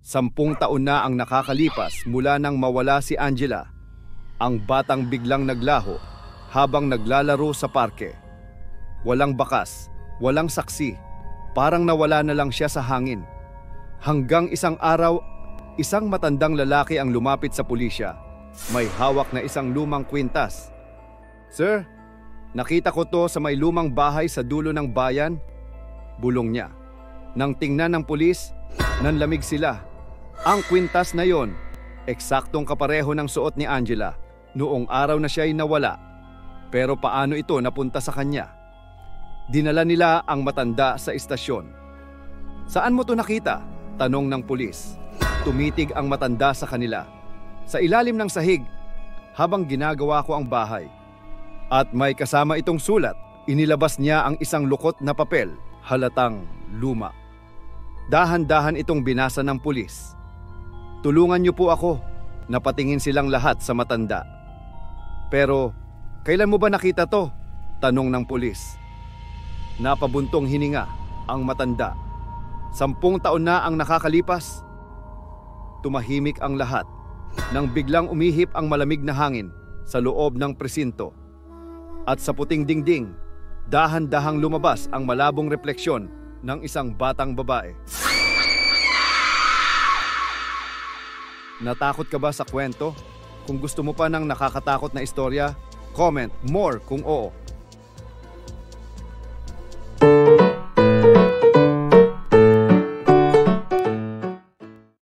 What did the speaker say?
10 taon na ang nakakalipas mula nang mawala si Angela, ang batang biglang naglaho habang naglalaro sa parke. Walang bakas, walang saksi, parang nawala na lang siya sa hangin. Hanggang isang araw, isang matandang lalaki ang lumapit sa pulisya. May hawak na isang lumang kwintas. "Sir, nakita ko to sa may lumang bahay sa dulo ng bayan," bulong niya. Nang tingnan ng pulis, nanlamig sila. Ang kwintas na yon, eksaktong kapareho ng suot ni Angela noong araw na siya'y nawala. Pero paano ito napunta sa kanya? Dinala nila ang matanda sa istasyon. "Saan mo to nakita?" tanong ng pulis. Tumitig ang matanda sa kanila. "Sa ilalim ng sahig, habang ginagawa ko ang bahay." At may kasama itong sulat. Inilabas niya ang isang lukot na papel, halatang luma. Dahan-dahan itong binasa ng pulis. "Tulungan niyo po ako." Napatingin silang lahat sa matanda. "Pero, kailan mo ba nakita to?" tanong ng pulis. Napabuntong hininga ang matanda. 10 taon na ang nakakalipas. Tumahimik ang lahat nang biglang umihip ang malamig na hangin sa loob ng presinto. At sa puting dingding, dahan-dahang lumabas ang malabong refleksyon ng isang batang babae. Natakot ka ba sa kwento? Kung gusto mo pa ng nakakatakot na istorya, comment more kung oo.